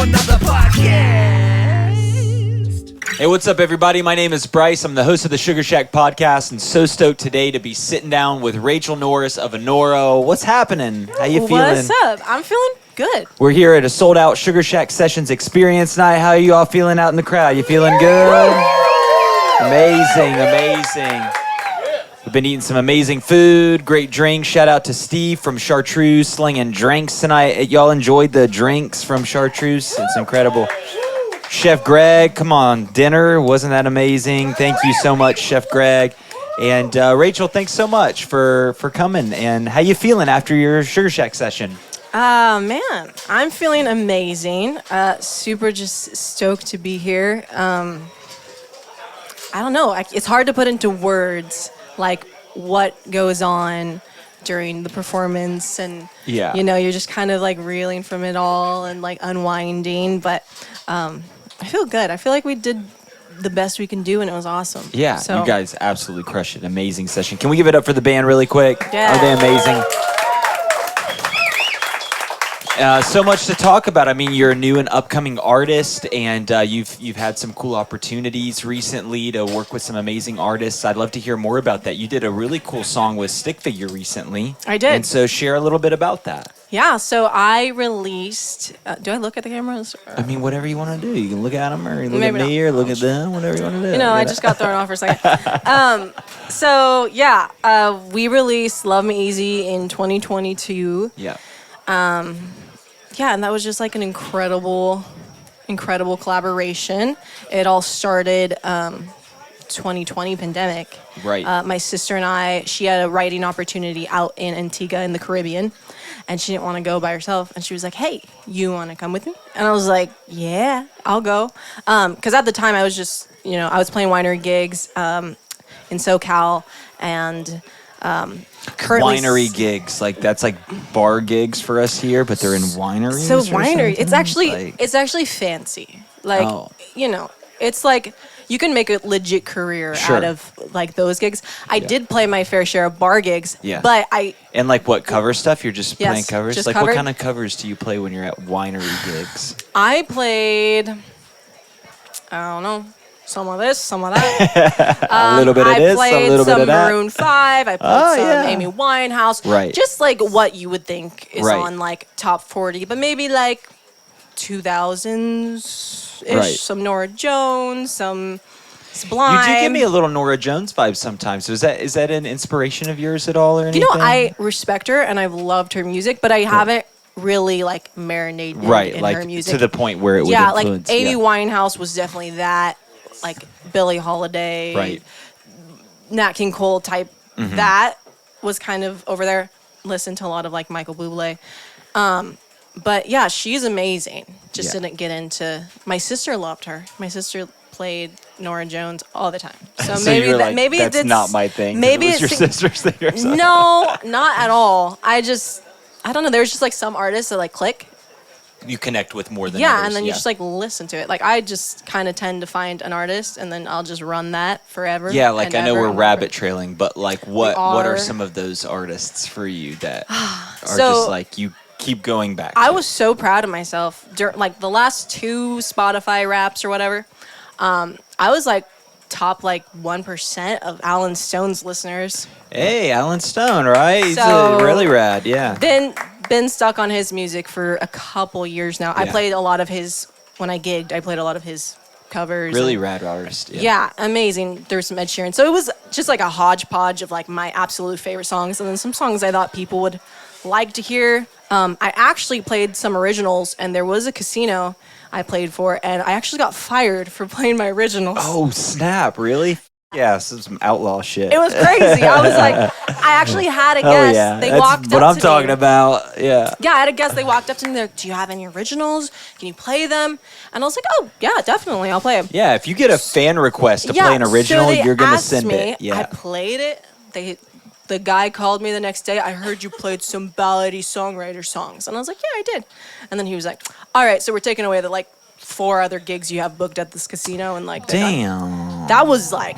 another podcast. Hey, what's up, everybody? My name is Bryce. I'm the host of the Sugarshack podcast, and so stoked today to be sitting down with Rachel Norris of Anora. What's happening? How you feeling? What's up? I'm feeling good. We're here at a sold-out Sugarshack Sessions experience night. How are you all feeling out in the crowd? You feeling good? Amazing, amazing. We've been eating some amazing food, great drinks. Shout out to Steve from Chartreuse slinging drinks tonight. Y'all enjoyed the drinks from Chartreuse? It's incredible. Chef Greg, come on, dinner. Wasn't that amazing? Thank you so much, Chef Greg. And Rachel, thanks so much for coming. And how you feeling after your Sugarshack session? Man, I'm feeling amazing. Super just stoked to be here. I don't know. It's hard to put into words, like, what goes on during the performance. And, you know, you're just kind of, like, reeling from it all and, like, unwinding. But I feel good. I feel like we did the best we can do, and it was awesome. Yeah, so, you guys absolutely crushed it. Amazing session. Can we give it up for the band really quick? Yeah. Are they amazing? So much to talk about. I mean, you're a new and upcoming artist, and you've had some cool opportunities recently to work with some amazing artists. I'd love to hear more about that. You did a really cool song with Stick Figure recently. I did. And so share a little bit about that. Yeah, so I released... do I look at the cameras? I mean, whatever you want to do. You can look at them, or you look Maybe at me, not. or look at them, whatever you want to do. You know, I just got thrown off for a second. So, yeah, we released Love Me Easy in 2022. Yeah. Yeah, and that was just like an incredible collaboration. It all started 2020 pandemic. Right. My sister and I, she had a writing opportunity out in Antigua in the Caribbean, and she didn't want to go by herself. And she was like, hey, you want to come with me? And I was like, yeah, I'll go. Because at the time I was just, you know, I was playing winery gigs in SoCal, and currently winery gigs, like that's like bar gigs for us here, but they're in wineries. So or winery, it's something? actually fancy. Like, you know, it's like you can make a legit career out of like those gigs. I did play my fair share of bar gigs, but and like what cover stuff? You're just playing covers. Just like covered. What kind of covers do you play when you're at winery gigs? I played, I don't know, some of this, some of that. A little bit of this, a little bit of that. I played some Maroon 5. I played some Amy Winehouse. Right. Just like what you would think is on like top 40, but maybe like 2000s-ish. Right. Some Nora Jones, some Sublime. You do give me a little Nora Jones vibe sometimes. So is that an inspiration of yours at all or anything? You know, I respect her and I've loved her music, but I haven't really like marinated in like her music. to the point where it would influence. Like Amy Winehouse was definitely that, like Billie Holiday, Nat King Cole type. Mm-hmm. That was kind of over there. Listened to a lot of like Michael Bublé. But yeah, she's amazing. Just didn't get into. My sister loved her. My sister played Nora Jones all the time. So, maybe maybe that's it's not my thing. Maybe it's your sister's thing or something. No, not at all. I don't know. There's just like some artists that like click. You connect with more than others. And then you just like listen to it. Like I just kind of tend to find an artist and then I'll just run that forever. Yeah, like I know we're rabbit ever. trailing, but like what are some of those artists for you that are just like you keep going back to? I was so proud of myself during like the last 2 Spotify raps or whatever. I was like top like 1% of Alan Stone's listeners. Hey, Alan Stone, right? He's really rad, yeah. Been stuck on his music for a couple years now. I played a lot of his when I gigged. I played a lot of his covers. Really rad artist. Yeah, amazing. There's some Ed Sheeran. So it was just like a hodgepodge of like my absolute favorite songs, and then some songs I thought people would like to hear. I actually played some originals, and there was a casino I played for, and I actually got fired for playing my originals. Oh snap! Really? Yeah, some outlaw shit. It was crazy. I was like, I actually had a guest. Yeah. They That's walked up what I'm to talking me. about. Yeah. Yeah, I had a guest. They walked up to me. They're like, do you have any originals? Can you play them? And I was like, oh, yeah, definitely. I'll play them. Yeah, if you get a fan request to play an original, so they you're going to asked send me, it. Yeah. I played it. The guy called me the next day. I heard you played some ballady songwriter songs. And I was like, yeah, I did. And then he was like, all right, so we're taking away the like 4 other gigs you have booked at this casino. And like, damn. That was like...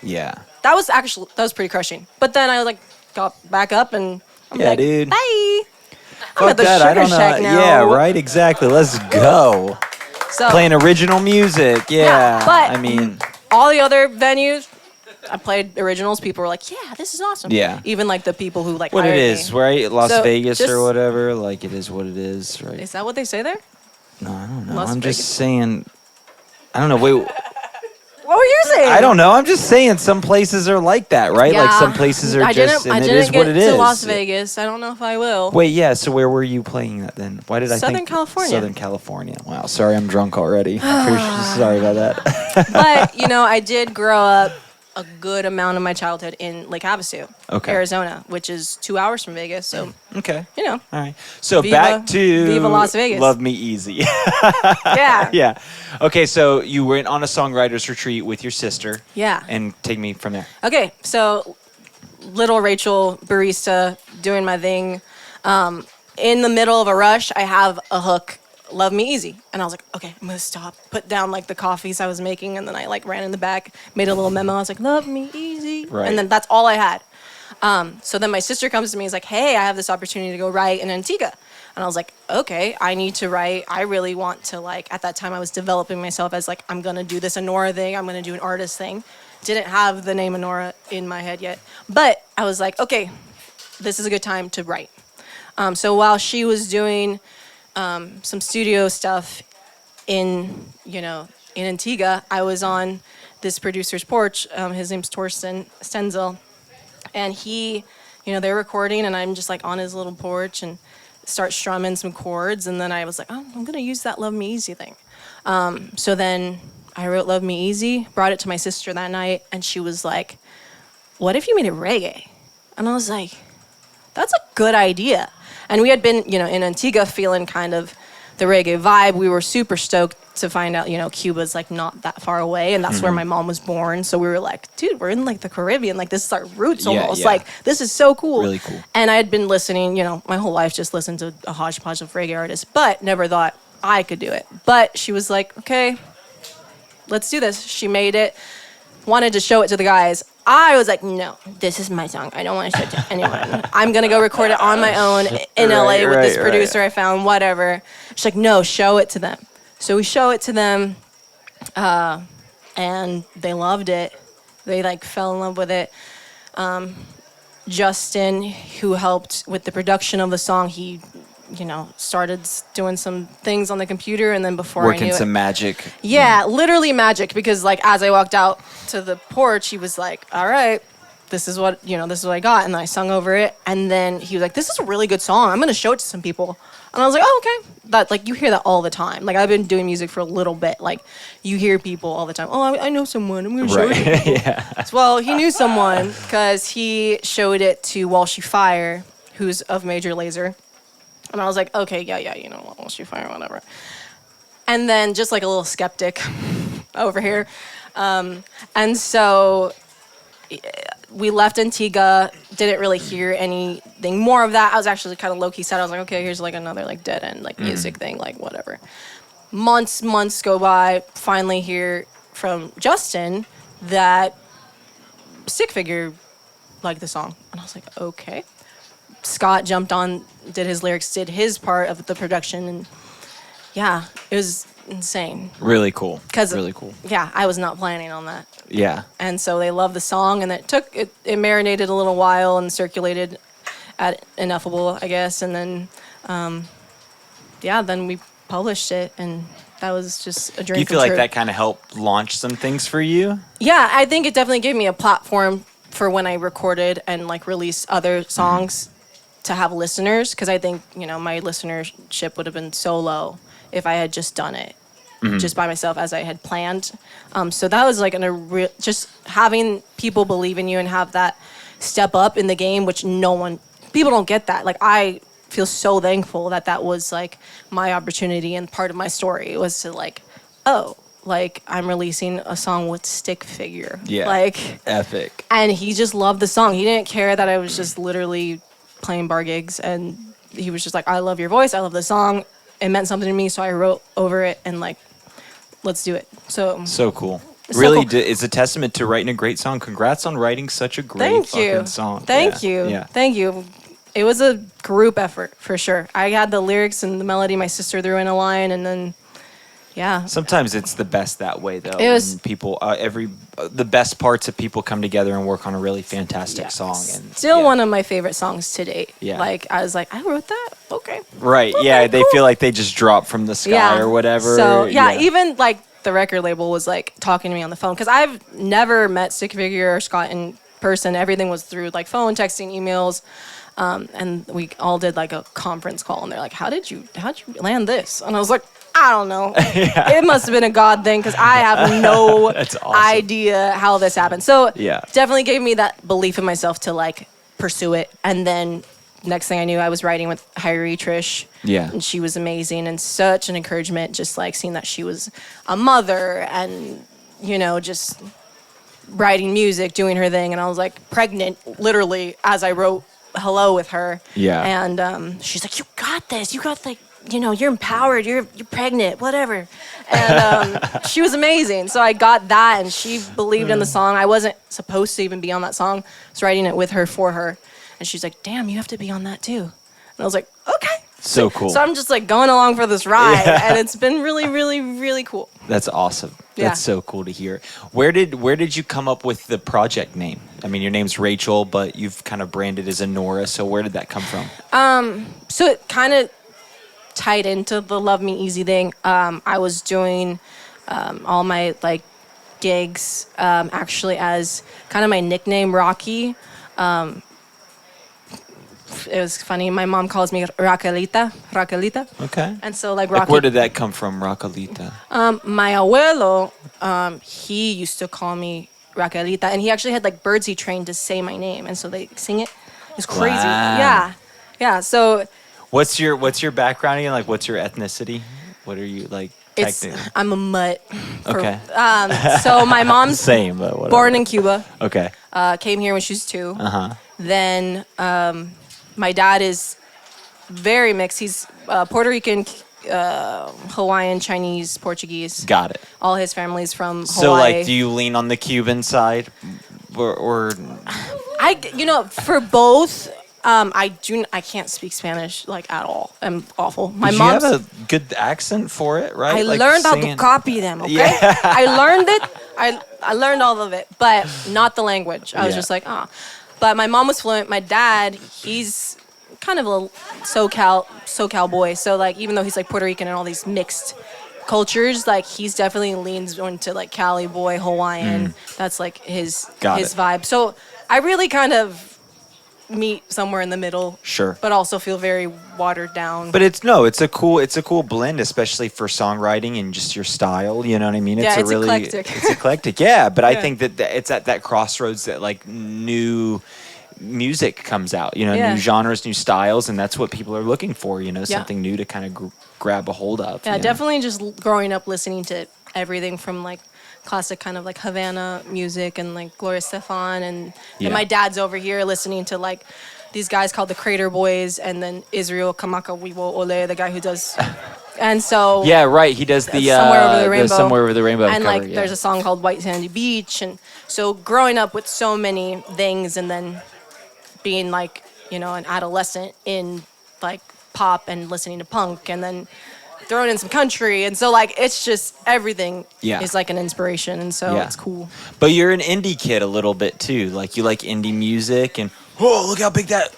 Yeah. That was pretty crushing. But then I like got back up and I'm like, dude. bye. fuck at the that. I don't know. Sugarshack now. Yeah, right. Exactly. Let's go. So, Playing original music. Yeah. but I mean, all the other venues, I played originals. People were like, "Yeah, this is awesome." Yeah. Even like the people who like what hired it is, me. right? Las So, Vegas just- or whatever. Like it is what it is, right? Is that what they say there? No, I don't know. Las I'm Vegas. just saying. I don't know. Wait. What were you saying? I don't know. I'm just saying some places are like that, right? Like some places are I just, didn't, and I it didn't is get what it is. to Las Vegas. I don't know if I will. Wait, yeah. So where were you playing that then? Why did I Southern think California. Southern California. Wow. Sorry, I'm drunk already. Sorry about that. But I did grow up a good amount of my childhood in Lake Havasu, Okay. Arizona, which is 2 hours from Vegas. So Okay. All right. So Viva- back to Viva Las Vegas. Love Me Easy. yeah, Yeah. Okay, so you went on a songwriter's retreat with your sister. yeah. And take me from there. Okay, so little Rachel barista doing my thing. In the middle of a rush, I have a hook, Love Me Easy. And I was like, okay, I'm gonna stop, put down like the coffees I was making, and then I like ran in the back, made a little memo. I was like, Love Me Easy. Right. And then that's all I had. So then my sister comes to me and is like, hey, I have this opportunity to go write in Antigua. And I was like, okay, I need to write. I really want to at that time I was developing myself as like, I'm gonna do this Anora thing. I'm gonna do an artist thing. Didn't have the name Anora in my head yet. But I was like, okay, this is a good time to write. So while she was doing some studio stuff in Antigua, I was on this producer's porch. His name's Torsten Stenzel. And he, they're recording, and I'm just like on his little porch and start strumming some chords. And then I was like, oh, I'm going to use that Love Me Easy thing. So then I wrote Love Me Easy, brought it to my sister that night, and she was like, what if you made it reggae? And I was like, that's a good idea. And we had been, in Antigua feeling kind of the reggae vibe. We were super stoked to find out, Cuba's like not that far away, and that's where my mom was born. So we were like, dude, we're in like the Caribbean. Like this is our roots almost. Yeah. Like this is so cool. Really cool. And I had been listening, my whole life just listened to a hodgepodge of reggae artists, but never thought I could do it. But she was like, okay, let's do this. She made it, wanted to show it to the guys. I was like, no, this is my song. I don't want to show it to anyone. I'm going to go record it on my own in LA with this producer I found, whatever. She's like, no, show it to them. So we show it to them, and they loved it. They like fell in love with it. Justin, who helped with the production of the song, he, started doing some things on the computer, and then before I Working knew some it, magic. yeah, literally magic. Because like as I walked out to the porch, he was like, "All right, this is what I got," and then I sung over it, and then he was like, "This is a really good song. I'm gonna show it to some people." And I was like, "Oh, okay." That like you hear that all the time. Like I've been doing music for a little bit. Like you hear people all the time. "Oh, I know someone. I'm gonna show it." To people." Yeah. Well, he knew someone because he showed it to Walshy Fire, who's of Major Lazer. And I was like, okay, yeah, Walshy Fire, whatever. And then just like a little skeptic over here. And so we left Antigua, didn't really hear anything more of that. I was actually kind of low-key sad. I was like, okay, here's like another like dead end like music thing, like whatever. Months go by, finally hear from Justin that Stick Figure liked the song. And I was like, okay. Scott jumped on, did his lyrics, did his part of the production, and yeah, it was insane. Really cool. Really cool. Yeah, I was not planning on that. Yeah. And so they loved the song, and it marinated a little while and circulated at Ineffable, I guess, and then then we published it, and that was just a dream. Do you feel come like true. that kind of helped launch some things for you? Yeah, I think it definitely gave me a platform for when I recorded and like released other songs to have listeners, because I think my listenership would have been so low if I had just done it just by myself as I had planned. So that was like just having people believe in you and have that step up in the game, which people don't get that. Like I feel so thankful that was like my opportunity, and part of my story was to like, oh, like I'm releasing a song with Stick Figure. Yeah. Like epic. And he just loved the song. He didn't care that I was just literally playing bar gigs, and he was just like, I love your voice, I love the song, it meant something to me, so I wrote over it, and like, let's do it. So Cool. So Really, cool. it's a testament to writing a great song. Congrats on writing such a great fucking song. Thank you. Yeah. Thank you. it was a group effort for sure. I had the lyrics and the melody. My sister threw in a line, and then yeah. Sometimes it's the best that way, though. It was when people the best parts of people come together and work on a really fantastic song. And still one of my favorite songs to date. Yeah. Like I was like, I wrote that. Okay. Right. Okay, Yeah. They cool. feel like they just dropped from the sky or whatever. So even like the record label was like talking to me on the phone because I've never met Stick Figure or Scott in person. Everything was through like phone, texting, emails. And we all did like a conference call, and they're like, how'd you land this? And I was like, I don't know. It must have been a God thing because I have no That's awesome. idea how this happened. So Yeah. definitely gave me that belief in myself to like pursue it. And then next thing I knew, I was writing with Hyrie Trish. Yeah. And she was amazing and such an encouragement, just like seeing that she was a mother and, you know, just writing music, doing her thing. And I was like pregnant literally as I wrote Hello with her. Yeah. And she's like, you got this. You got like, you know, you're empowered. You're pregnant, whatever. And she was amazing. So I got that, and she believed in the song. I wasn't supposed to even be on that song. I was writing it with her for her. And she's like, damn, you have to be on that too. And I was like, okay. So cool. So I'm just like going along for this ride, and it's been really, really, really cool. That's awesome. Yeah. That's so cool to hear. Where did you come up with the project name? I mean, your name's Rachel, but you've kind of branded as Anora. So where did that come from? So it kind of tied into the Love Me Easy thing. I was doing all my like gigs actually as kind of my nickname, Rocky. It was funny. My mom calls me Raquelita. Okay. And so like Rocky. Like, where did that come from, Raquelita? My abuelo, he used to call me Raquelita, and he actually had like birds he trained to say my name, and so they sing it. It's crazy. Wow. Yeah. So What's your background again? Like, what's your ethnicity? What are you like? I'm a mutt. Okay. So my mom's Same, but whatever. born in Cuba. Okay. Came here when she was 2. Uh-huh. Then my dad is very mixed. He's Puerto Rican, Hawaiian, Chinese, Portuguese. Got it. All his family's from Hawaii. So, like, do you lean on the Cuban side, or for both, I can't speak Spanish like at all. I'm awful. My you mom's. have a good accent for it, right? I Like learned how to singing. copy them. Okay, Yeah. I learned it. I learned all of it, but not the language. I was Yeah. just like, ah. But my mom was fluent. My dad, he's kind of a SoCal boy. So like, even though he's like Puerto Rican and all these mixed cultures, like he's definitely leans into like Cali boy, Hawaiian. That's like his Got it. vibe. So I really kind of meet somewhere in the middle. Sure. But also feel very watered down. But it's a cool blend, especially for songwriting and just your style. You know what I mean? Yeah, a it's really eclectic. It's eclectic, yeah. But I Yeah. think that it's at that crossroads that like new music comes out. You know, Yeah. new genres, new styles, and that's what people are looking for. You know, something new to kind of grab a hold of. Yeah, you know? definitely just growing up listening to everything from like classic kind of like Havana music and like Gloria Estefan and my dad's over here listening to like these guys called the Crater Boys and then Israel Kamaka Wiwo Ole, the guy who does and so Yeah, right. He does the Somewhere Over the Rainbow. Somewhere Over the Rainbow and cover, like yeah. there's a song called White Sandy Beach and so growing up with so many things and then being like, you know, an adolescent in like pop and listening to punk and then throwing in some country and so like it's just everything is like an inspiration and so it's cool. But you're an indie kid a little bit too. Like you like indie music and look how big that.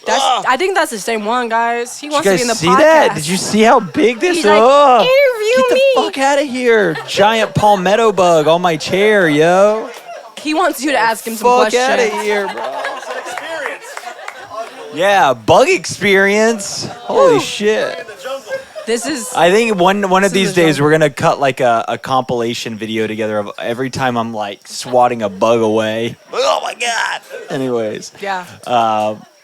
I think that's the same one, guys. He wants to be in the see podcast. that? Did you see how big this is? He's like, interview Get me. the fuck out of here. Giant palmetto bug on my chair, yo. He wants you to ask him some Fuck questions. out of here, bro. Yeah, bug experience. Holy shit. This is I think one of This these is a days jungle. we're gonna cut like a compilation video together of every time I'm like swatting a bug away. Oh my god. Anyways, yeah.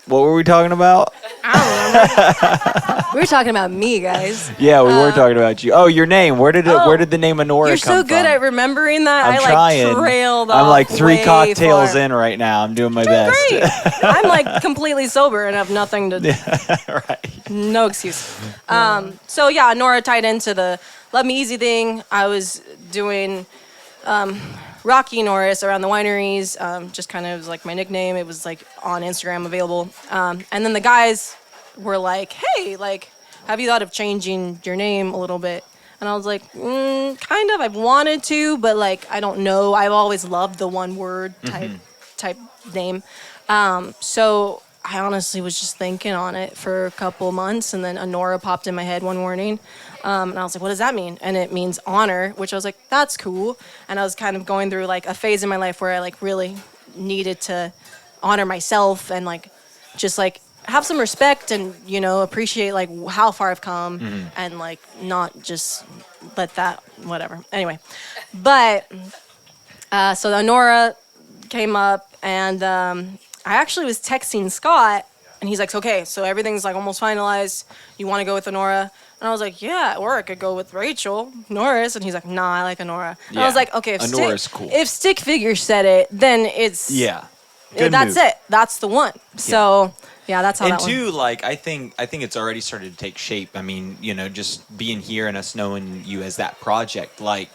what were we talking about? I don't remember. We were talking about me, guys. Yeah, we were talking about you. Oh, your name. Where did the name Anora You're come so good from? at remembering that. I'm I like trying. trailed off I'm like 3 way cocktails far. in right now. I'm doing my Doing best. great. I'm like completely sober and have nothing to. Right. No excuse. So yeah, Nora tied into the Love Me Easy thing. I was doing Rocky Norris around the wineries. Just kind of was like my nickname. It was like on Instagram available. And then the guys were like, hey, like, have you thought of changing your name a little bit? And I was like, kind of. I've wanted to, but like, I don't know. I've always loved the one word type name. So I honestly was just thinking on it for a couple months, and then Anora popped in my head one morning. And I was like, what does that mean? And it means honor, which I was like, that's cool. And I was kind of going through like a phase in my life where I like really needed to honor myself and like just like have some respect and, you know, appreciate like how far I've come and like not just let that, whatever. Anyway, but so the Anora came up, and I actually was texting Scott, and he's like, okay, so everything's like almost finalized. You want to go with Anora? And I was like, yeah, or I could go with Rachel Norris. And he's like, nah, I like Anora. And I was like, okay, Anora's cool. If Stick Figure said it, then it's that's move. it. That's the one. So yeah, that's how and that two, went. like I think it's already started to take shape. I mean, you know, just being here and us knowing you as that project, like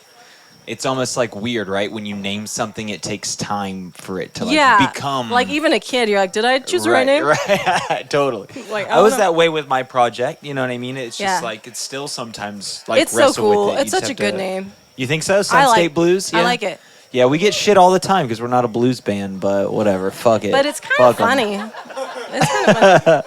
it's almost like weird, right? When you name something, it takes time for it to like become like even a kid. You're like, did I choose the right name? Right, totally. Like I was that way with my project. You know what I mean? It's just like it's still sometimes like it's so cool. with it. It's such a good name. You think so? Sun State Blues. Yeah? I like it. Yeah, we get shit all the time because we're not a blues band, but whatever. Fuck it. But it's kind of funny. It's kind of funny.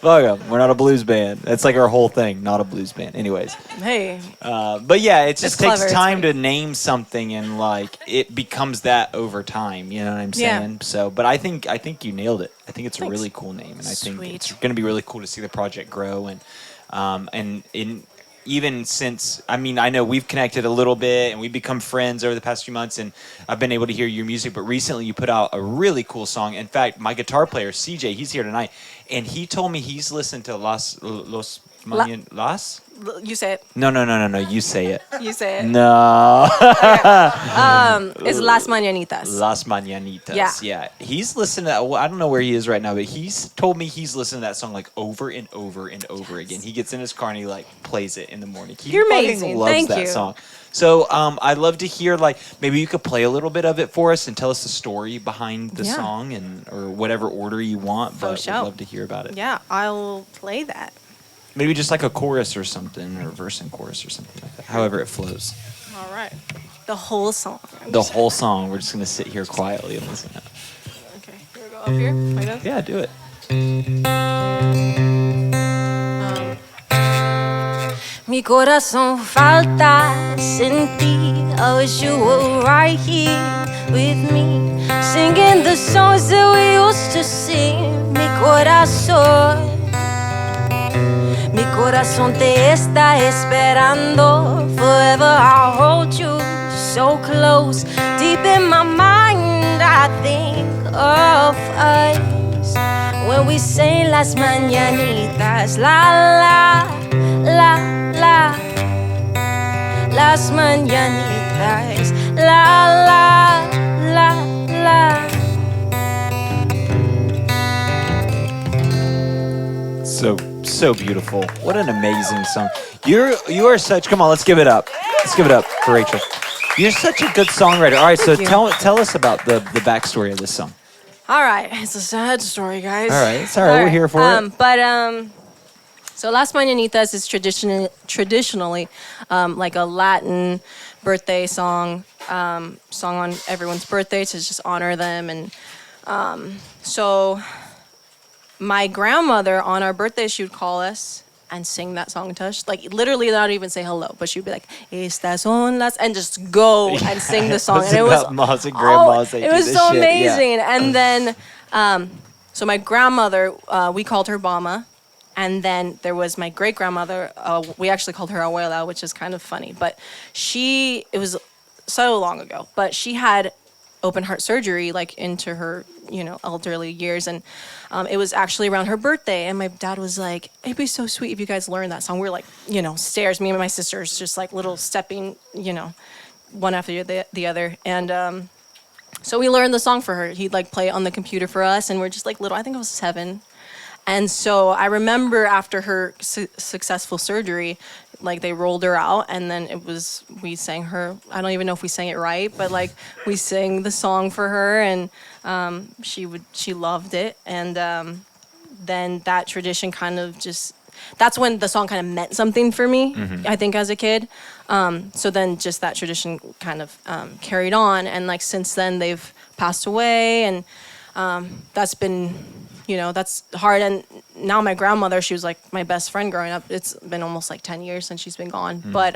Fuck 'em. We're not a blues band. That's like our whole thing, not a blues band. Anyways. Hey. But yeah, it just takes clever. time to name something, and like it becomes that over time. You know what I'm saying? Yeah. So, but I think you nailed it. I think it's a Thanks. really cool name, and I think Sweet. it's going to be really cool to see the project grow. And even since, I mean, I know we've connected a little bit and we've become friends over the past few months, and I've been able to hear your music, but recently you put out a really cool song. In fact, my guitar player, CJ, he's here tonight, and he told me he's listened to Las? You say it. No, you say it. You say it. No. It's Las Mañanitas. Las Mañanitas. Yeah. He's listening to that. Well, I don't know where he is right now, but he's told me he's listened to that song like over and over and over again. He gets in his car and he like plays it in the morning. You're fucking amazing. Loves Thank that you. song. So I'd love to hear like maybe you could play a little bit of it for us and tell us the story behind the song or whatever order you want. But sure. I'd love to hear about it. Yeah, I'll play that. Maybe just like a chorus or something, or verse and chorus or something like that. However it flows. All right. The whole song. The whole song. We're just gonna sit here quietly and listen to it. Okay, here we go. Up here? Like this? Yeah, do it. Mi corazón falta sentir. I wish you were right here with me, singing the songs that we used to sing. Mi corazón te está esperando. Forever I'll hold you so close. Deep in my mind I think of us when we sing las mañanitas. La la la la. Las mañanitas. La la la la. So beautiful. What an amazing song. You are such. Come on, let's give it up. Let's give it up for Rachel. You're such a good songwriter. All right, so tell us about the backstory of this song. All right, it's a sad story, guys. All right, it's all right. We're here for it. So Las Mañanitas is traditionally like a Latin birthday song, song on everyone's birthday to just honor them. And so my grandmother on our birthday, she would call us and sing that song to us. Like literally not even say hello, but she'd be like, Estas son las, and just go and sing the song. And it was moms and grandmas. it was so amazing. Yeah. And then, so my grandmother, we called her Bama. And then there was my great grandmother. We actually called her Abuela, which is kind of funny. But it was so long ago, but she had open heart surgery like into her, elderly years. And it was actually around her birthday. And my dad was like, it'd be so sweet if you guys learned that song. We were like, stairs, me and my sisters, just like little stepping, one after the other. And so we learned the song for her. He'd like play it on the computer for us. And we're just like little, I think I was 7. And so I remember after her successful surgery, like they rolled her out, and then we sang her. I don't even know if we sang it right, but like we sang the song for her, and she loved it, and then that tradition kind of just. That's when the song kind of meant something for me, I think, as a kid. So then just that tradition kind of carried on. And like since then, they've passed away. And that's been, that's hard. And now my grandmother, she was like my best friend growing up. It's been almost like 10 years since she's been gone. But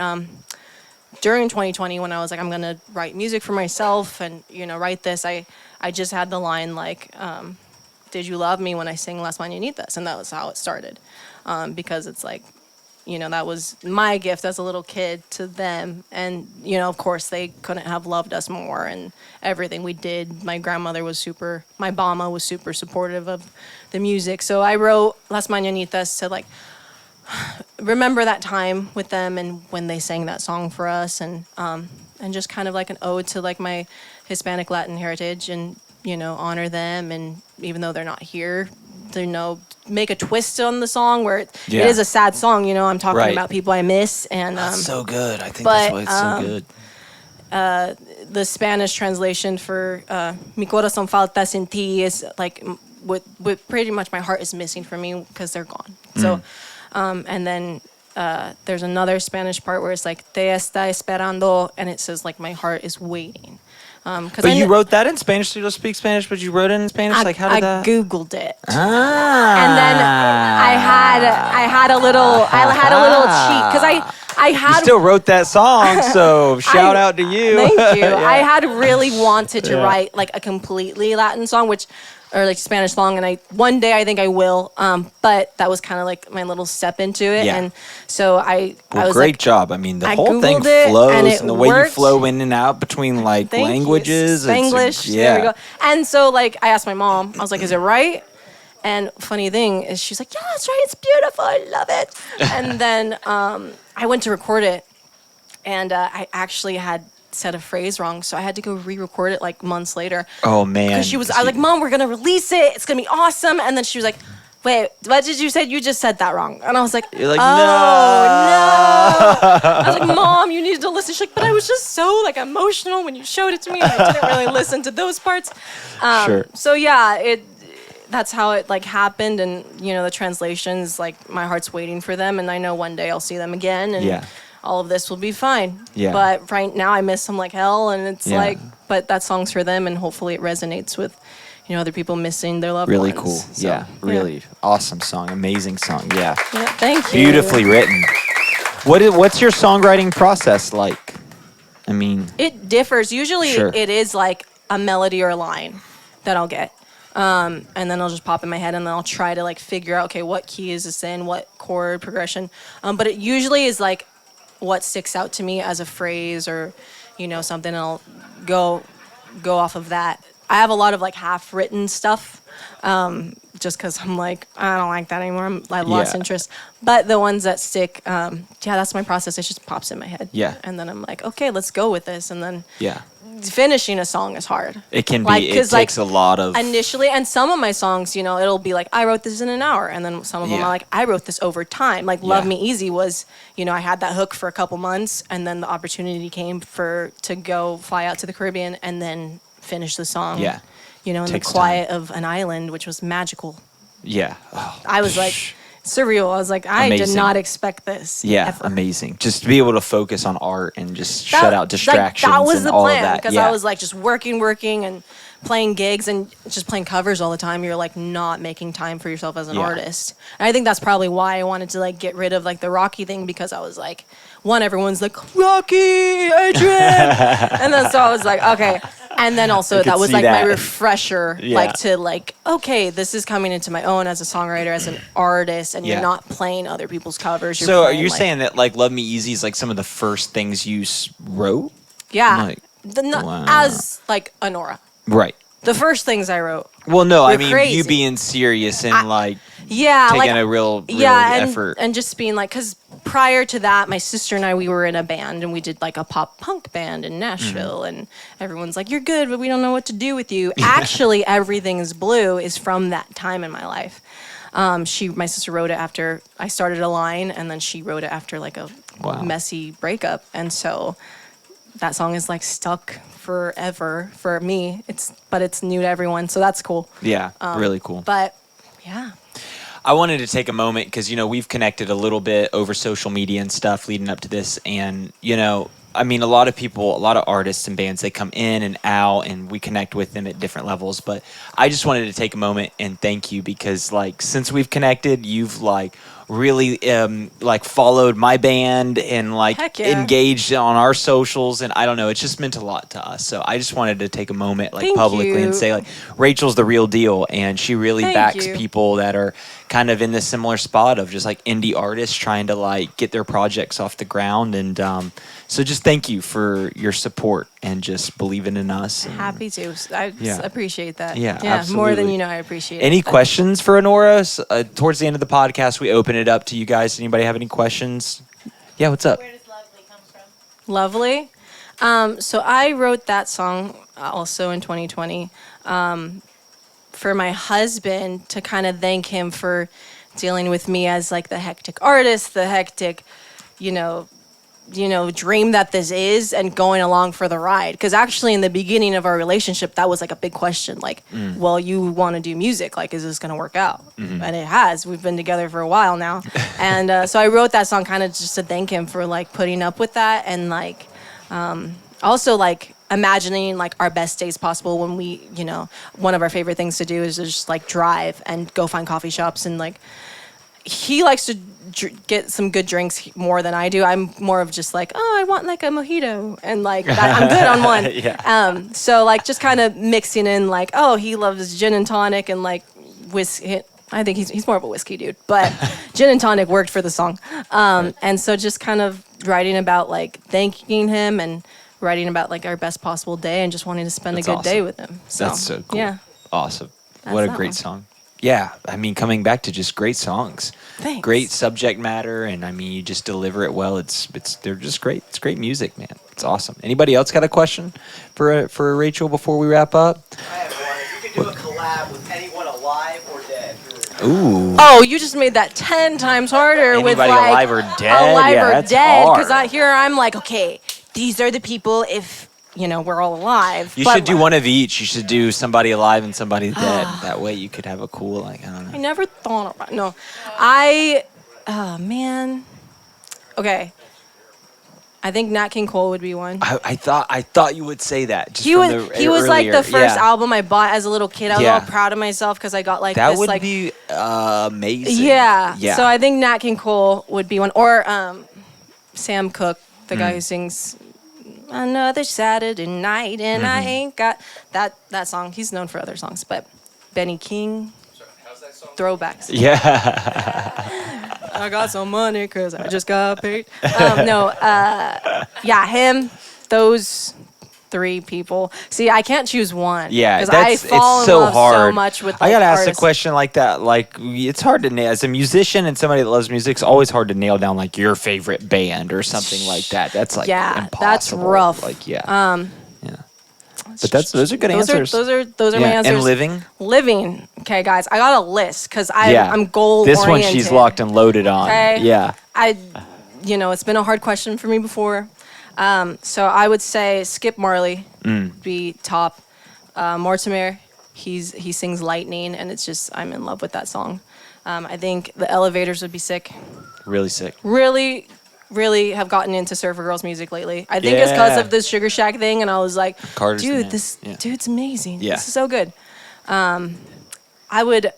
during 2020, when I was like, I'm going to write music for myself and, write this, I just had the line like, did you love me when I sang Las Mañanitas? And that was how it started. Because it's like, that was my gift as a little kid to them. And, of course, they couldn't have loved us more and everything we did. My grandmother my Bama was super supportive of the music. So I wrote Las Mañanitas to, like, remember that time with them and when they sang that song for us. And just kind of like an ode to, like, my Hispanic Latin heritage and, honor them. And even though they're not here, make a twist on the song where it is a sad song. I'm talking about people I miss, and that's so good. I think that's why it's so good. The Spanish translation for "Mi corazón falta sin ti" is like what pretty much my heart is missing from me because they're gone. So, and then there's another Spanish part where it's like "Te está esperando," and it says like my heart is waiting. But you wrote that in Spanish, so you don't speak Spanish, but you wrote it in Spanish? Like, how did that? I Googled it. Ah. And then I had a little cheat, because I had... You still wrote that song, so shout out to you. Thank you. Yeah. I had really wanted to write, like, a completely Latin song, or like Spanish song, and one day I think I will, but that was kind of like my little step into it, and so I was great like, job. I mean, the I whole thing Googled flows, and the way you worked. flow in and out between like Thank languages, you. Spanglish, there we go. And so like I asked my mom, I was like, is it right? And funny thing is she's like, yeah, that's right, it's beautiful, I love it. And then I went to record it, and I actually had said a phrase wrong, so I had to go re-record it like months later. Oh man! Because I was like, Mom, we're gonna release it. It's gonna be awesome. And then she was like, wait, what did you say? You just said that wrong. And I was like, you're like, no. I was like, Mom, you needed to listen. She's like, but I was just so like emotional when you showed it to me, and I didn't really listen to those parts. Sure. So yeah, that's how it like happened, and the translations, like my heart's waiting for them, and I know one day I'll see them again, and all of this will be fine. Yeah. But right now I miss them like hell, and it's like, but that song's for them, and hopefully it resonates with, other people missing their loved really ones. Cool. So, really awesome song, amazing song. Yeah. Thank you. Beautifully written. What's your songwriting process like? I mean, it differs. Usually it is like a melody or a line that I'll get. And then I'll just pop in my head, and then I'll try to like figure out, okay, what key is this in, what chord progression. But it usually is like what sticks out to me as a phrase or, something, and I'll go off of that. I have a lot of like half-written stuff, just because I'm like, I don't like that anymore. I've lost interest. But the ones that stick, that's my process. It just pops in my head. Yeah. And then I'm like, okay, let's go with this. And then finishing a song is hard. It can be. It takes a lot of initially, and some of my songs, it'll be like I wrote this in an hour, and then some of them are like I wrote this over time. Like Love Me Easy was, I had that hook for a couple months, and then the opportunity came to go fly out to the Caribbean and then finish the song. Yeah, in the quiet of an island, which was magical. Yeah, I was like. Surreal. I was like, I did not expect this. Yeah, ever. Amazing. Just to be able to focus on art and just shut out distractions. That was the all plan, of that. Because I was like just working and playing gigs and just playing covers all the time. You're like not making time for yourself as an artist. And I think that's probably why I wanted to like get rid of like the Rocky thing, because I was like, everyone's like, Rocky, Adrian. And then so I was like, okay. And then also that was like my refresher, like to like, okay, this is coming into my own as a songwriter, as an artist, and you're not playing other people's covers. So are you saying that like Love Me Easy is like some of the first things you wrote? Yeah. Like, as like Anora. Right. The first things I wrote. Well, no, I mean you being serious and like taking a real effort. And just being like, because prior to that, my sister and I, we were in a band, and we did like a pop punk band in Nashville, and everyone's like, "You're good, but we don't know what to do with you." Actually, Everything Is Blue is from that time in my life. My sister wrote it after I started a line, and then she wrote it after like a messy breakup, and so that song is like stuck forever for me. But it's new to everyone, so that's cool. Yeah, really cool. But yeah. I wanted to take a moment because, we've connected a little bit over social media and stuff leading up to this. And, a lot of people, a lot of artists and bands, they come in and out and we connect with them at different levels. But I just wanted to take a moment and thank you because, since we've connected, you've, really, followed my band and, engaged on our socials. And I don't know, it's just meant a lot to us. So I just wanted to take a moment, publicly and say, Rachel's the real deal. And she really backs people that are kind of in this similar spot of just, indie artists trying to, get their projects off the ground. And so just thank you for your support and just believing in us. Happy to. I appreciate that. Yeah, absolutely. More than I appreciate it. Any questions for Anora? Towards the end of the podcast, we open it up to you guys. Anybody have any questions? Yeah, what's up? Where does Lovely come from? Lovely? So I wrote that song also in 2020 for my husband to kind of thank him for dealing with me as the hectic artist, the hectic, dream that this is and going along for the ride. Because actually in the beginning of our relationship, that was a big question. Well, you want to do music. Is this going to work out? Mm-hmm. And it has. We've been together for a while now. And so I wrote that song kind of just to thank him for putting up with that. And also imagining our best days possible when we, one of our favorite things to do is just drive and go find coffee shops. And he likes to get some good drinks more than I do. I'm more of just I want a mojito and that, I'm good on one. Yeah. So just kind of mixing in he loves gin and tonic and whiskey. I think he's more of a whiskey dude, but gin and tonic worked for the song. And so just kind of writing about thanking him and writing about our best possible day and just wanting to spend a good day with him. So, that's so cool. Yeah. Awesome. What a great song. Yeah, coming back to just great songs. Thanks. Great subject matter, and you just deliver it well. They're just great. It's great music, man. It's awesome. Anybody else got a question for Rachel before we wrap up? I have one. If you could do a collab with anyone alive or dead, who would it be? Ooh. Oh, you just made that 10 times harder with Anybody alive or dead? Alive Yeah, or that's dead. hard. Because I'm okay, these are the people if we're all alive. You should do one of each. You should do somebody alive and somebody dead. That way you could have a cool, I don't know. I never thought about no. Oh man. Okay. I think Nat King Cole would be one. I thought you would say that. Just He was the first Yeah. album I bought as a little kid. I was all proud of myself because I got that this would be amazing. Yeah. Yeah. So I think Nat King Cole would be one, or Sam Cooke, the guy who sings Another Saturday Night and I Ain't Got that song. He's known for other songs, but Benny King. How's that song? Throwbacks. Yeah. I got some money because I just got paid. Him, those three people. See, I can't choose one. Yeah, because I fall it's in so love hard. so much with I gotta ask a artists. question like that. It's hard to nail as a musician and somebody that loves music. It's always hard to nail down your favorite band or something like that. That's impossible. That's rough. Yeah. But those are good answers. Those are my answers. And Living. Okay, guys, I got a list because I'm goal This oriented. one she's locked and loaded on. Okay. Yeah. It's been a hard question for me before. So I would say Skip Marley be top. Mortimer, he sings Lightning, and it's just I'm in love with that song. I think the Elevators would be sick. Really sick. Really, really have gotten into Surfer Girls music lately. I think it's because of this Sugarshack thing, and I was like, Carter's dude, man. this dude's amazing. Yeah. This is so good. I would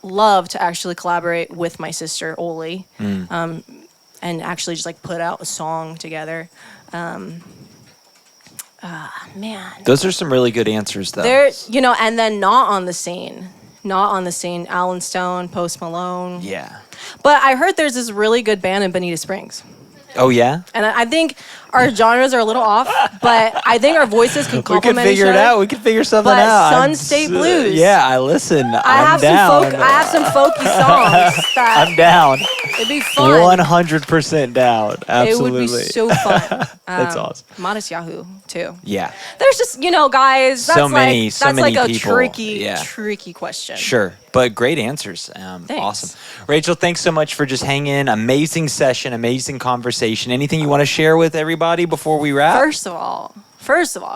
love to actually collaborate with my sister Oli, and actually just put out a song together. Man. Those are some really good answers, though. There, and then not on the scene. Alan Stone, Post Malone. Yeah. But I heard there's this really good band in Bonita Springs. Oh, yeah? And I think our genres are a little off, but I think our voices can We complement could figure each it other. out. We could figure something But out. Sun State Blues. Yeah, I listen. I have I'm down. some folky songs that I'm down. It'd be fun. 100% down. Absolutely. It would be so fun. That's awesome. Modest Yahoo too. Yeah. There's just guys. That's So many a people. tricky question. Sure, but great answers. Awesome. Rachel, thanks so much for just hanging. Amazing session, amazing conversation. Anything you want to share with everybody before we wrap? First of all,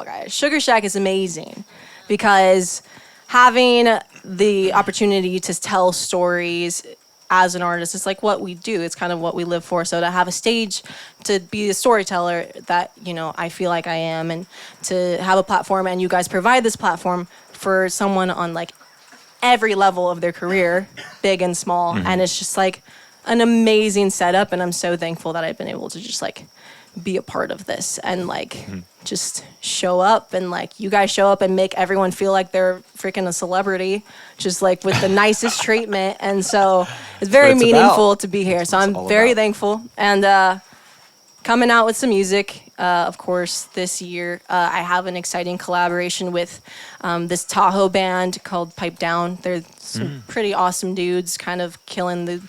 guys, Sugarshack is amazing because having the opportunity to tell stories as an artist, it's like what we do. It's kind of what we live for. So to have a stage to be a storyteller that, I feel like I am, and to have a platform, and you guys provide this platform for someone on like every level of their career, big and small. And it's just like an amazing setup. And I'm so thankful that I've been able to just like be a part of this and like just show up, and like you guys show up and make everyone feel like they're freaking a celebrity, just like with the nicest treatment. And so it's very meaningful to be here. So I'm very thankful. And coming out with some music, of course, this year. I have an exciting collaboration with this Tahoe band called Pipe Down. They're some pretty awesome dudes, kind of killing the,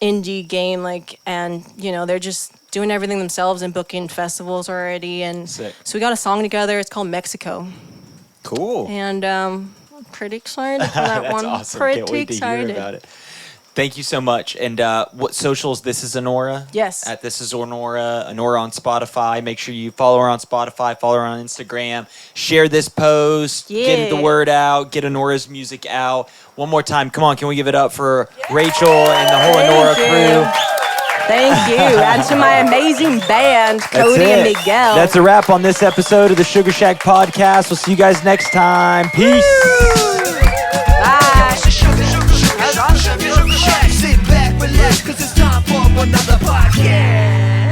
indie game, and they're just doing everything themselves and booking festivals already. And Sick. So we got a song together. It's called Mexico. Cool. And I'm pretty excited for that That's one. awesome. Pretty Can't wait excited. to hear about it. Thank you so much. And what socials? This is Anora. Yes. At This is Anora. Anora on Spotify. Make sure you follow her on Spotify. Follow her on Instagram. Share this post. Yeah. Get the word out. Get Anora's music out. One more time. Come on. Can we give it up for Rachel and the whole Anora crew? Thank you. And to my amazing band, Cody and Miguel. That's a wrap on this episode of the Sugarshack podcast. We'll see you guys next time. Peace. Bye. Sit back, relax, cause it's time for another podcast.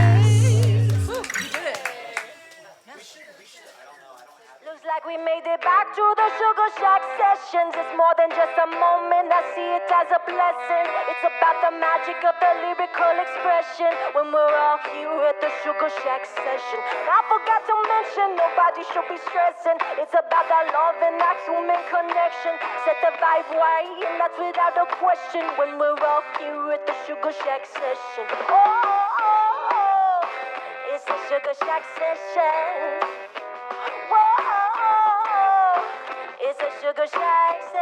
Looks like we made it back to the Sugarshack sessions. It's more than just a moment, I see it as a blessing. It's about the magic of the lyrical expression when we're all here at the Sugarshack session. I forgot to mention, nobody should be stressing. It's about that love and that human connection. Set the vibe right, and that's without a question when we're all here at the Sugarshack session. Oh, it's a Sugarshack session. Whoa, it's a Sugarshack session.